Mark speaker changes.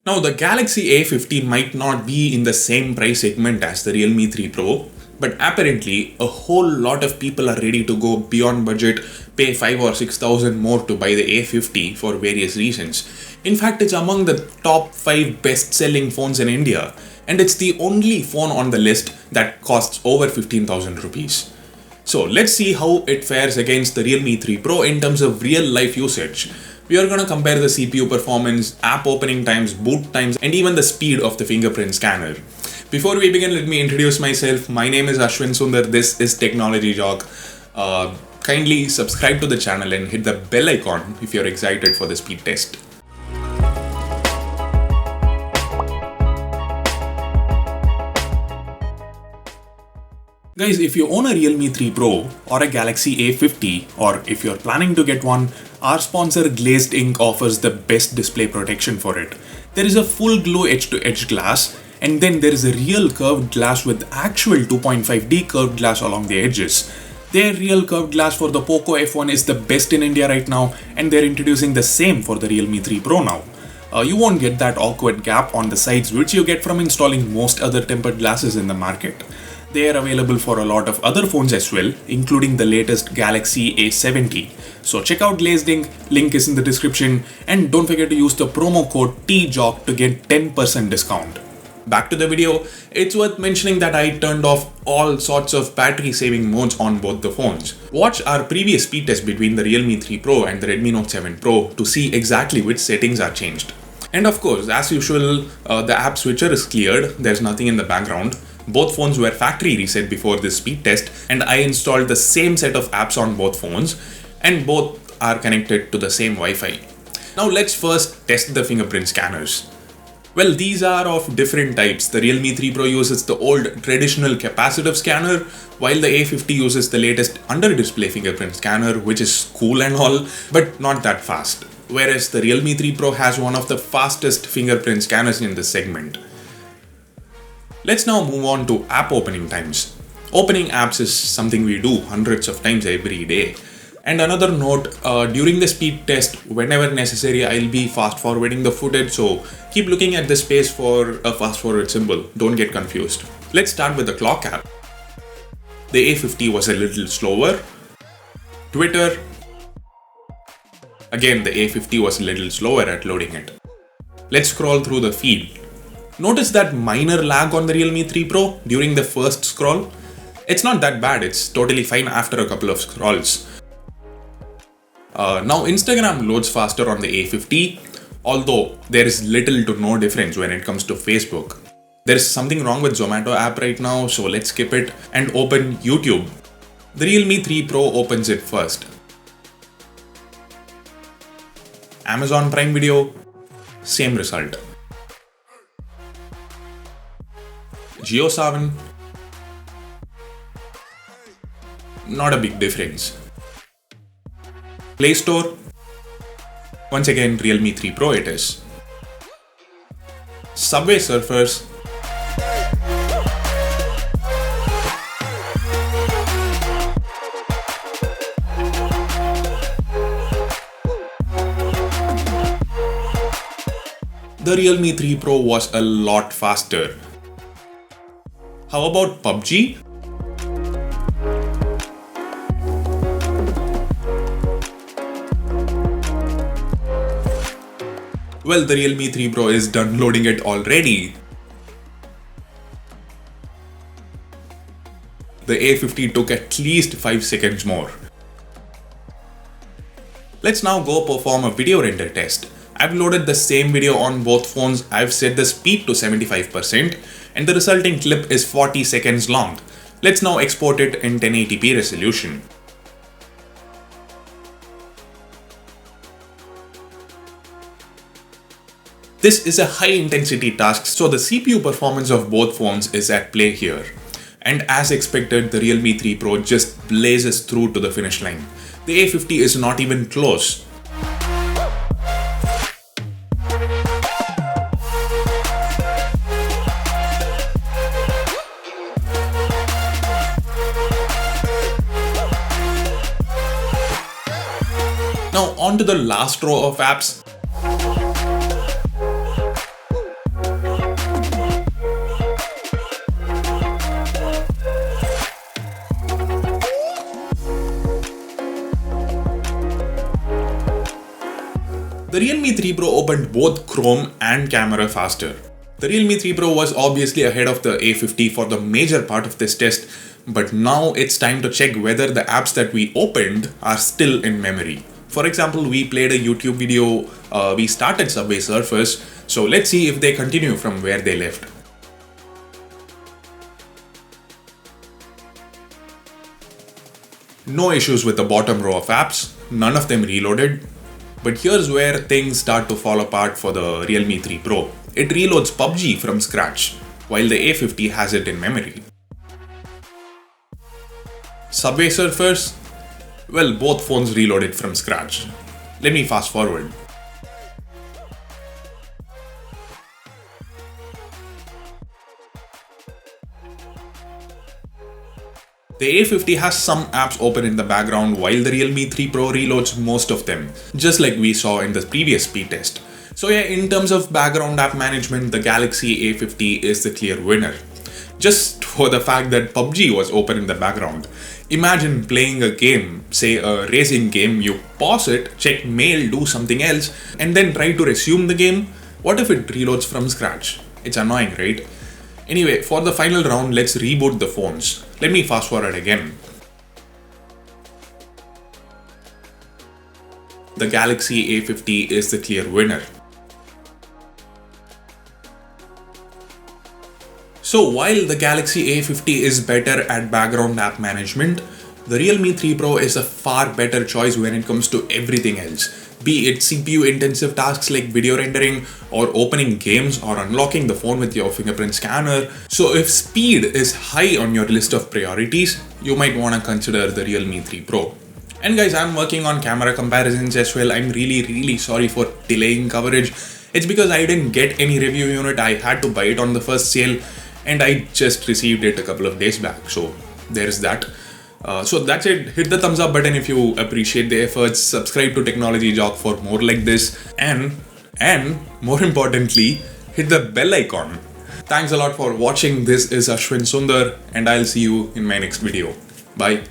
Speaker 1: Now the Galaxy A50 might not be in the same price segment as the Realme 3 Pro, but apparently a whole lot of people are ready to go beyond budget, pay 5 or 6,000 more to buy the A50 for various reasons. In fact, it's among the top 5 best-selling phones in India, and it's the only phone on the list that costs over 15,000 rupees. So let's see how it fares against the Realme 3 Pro in terms of real-life usage. We are going to compare the CPU performance, app opening times, boot times, and even the speed of the fingerprint scanner. Before we begin, let me introduce myself. My name is Ashwin Sundar. This is Technology Jock. Kindly subscribe to the channel and hit the bell icon if you're excited for the speed test. Guys, if you own a Realme 3 Pro or a Galaxy A50, or if you're planning to get one, our sponsor Glazed Ink offers the best display protection for it. There is a full glow edge-to-edge glass, and then there is a real curved glass with actual 2.5D curved glass along the edges. Their real curved glass for the Poco F1 is the best in India right now, and they're introducing the same for the Realme 3 Pro now. You won't get that awkward gap on the sides which you get from installing most other tempered glasses in the market. They are available for a lot of other phones as well, including the latest Galaxy A70. So check out Glazed Ink, link is in the description, and don't forget to use the promo code TJOCK to get 10% discount. Back to the video, it's worth mentioning that I turned off all sorts of battery saving modes on both the phones. Watch our previous speed test between the Realme 3 Pro and the Redmi Note 7 Pro to see exactly which settings are changed. And of course, as usual, the app switcher is cleared, there's nothing in the background. Both phones were factory reset before this speed test, and I installed the same set of apps on both phones, and both are connected to the same Wi-Fi. Now let's first test the fingerprint scanners. Well, these are of different types. The Realme 3 Pro uses the old traditional capacitive scanner, while the A50 uses the latest under-display fingerprint scanner, which is cool and all, but not that fast. Whereas the Realme 3 Pro has one of the fastest fingerprint scanners in this segment. Let's now move on to app opening times. Opening apps is something we do hundreds of times every day. And another note, during the speed test, whenever necessary, I'll be fast forwarding the footage, so keep looking at the space for a fast forward symbol, don't get confused. Let's start with the clock app. The A50 was a little slower. Twitter. Again, the A50 was a little slower at loading it. Let's scroll through the feed. Notice that minor lag on the Realme 3 Pro during the first scroll. It's not that bad, it's totally fine after a couple of scrolls. Now Instagram loads faster on the A50, although there is little to no difference when it comes to Facebook. There is something wrong with Zomato app right now, so let's skip it and open YouTube. The Realme 3 Pro opens it first. Amazon Prime Video, same result. JioSaavn, not a big difference. Play Store, once again Realme 3 Pro it is. Subway Surfers, the Realme 3 Pro was a lot faster. How about PUBG? Well, the Realme 3 Pro is done loading it already. The A50 took at least 5 seconds more. Let's now go perform a video render test. I've loaded the same video on both phones. I've set the speed to 75% and the resulting clip is 40 seconds long. Let's now export it in 1080p resolution. This is a high intensity task, so the CPU performance of both phones is at play here. And as expected, the Realme 3 Pro just blazes through to the finish line. The A50 is not even close. Now on to the last row of apps. The Realme 3 Pro opened both Chrome and camera faster. The Realme 3 Pro was obviously ahead of the A50 for the major part of this test, but now it's time to check whether the apps that we opened are still in memory. For example, we played a YouTube video, we started Subway Surfers, so let's see if they continue from where they left. No issues with the bottom row of apps, none of them reloaded. But here's where things start to fall apart for the Realme 3 Pro. It reloads PUBG from scratch, while the A50 has it in memory. Subway Surfers? Well, both phones reloaded from scratch. Let me fast forward. The A50 has some apps open in the background while the Realme 3 Pro reloads most of them, just like we saw in the previous speed test. So yeah, in terms of background app management, the Galaxy A50 is the clear winner. Just for the fact that PUBG was open in the background. Imagine playing a game, say a racing game, you pause it, check mail, do something else, and then try to resume the game. What if it reloads from scratch? It's annoying, right? Anyway, for the final round, let's reboot the phones. Let me fast forward again. The Galaxy A50 is the clear winner. So while the Galaxy A50 is better at background app management, the Realme 3 Pro is a far better choice when it comes to everything else. Be it CPU intensive tasks like video rendering or opening games or unlocking the phone with your fingerprint scanner. So if speed is high on your list of priorities, you might want to consider the Realme 3 Pro. And guys, I'm working on camera comparisons as well. I'm really sorry for delaying coverage. It's because I didn't get any review unit. I had to buy it on the first sale and I just received it a couple of days back. So there's that. So that's it. Hit the thumbs up button if you appreciate the efforts. Subscribe to Technology Jock for more like this. And more importantly, hit the bell icon. Thanks a lot for watching. This is Ashwin Sundar and I'll see you in my next video. Bye.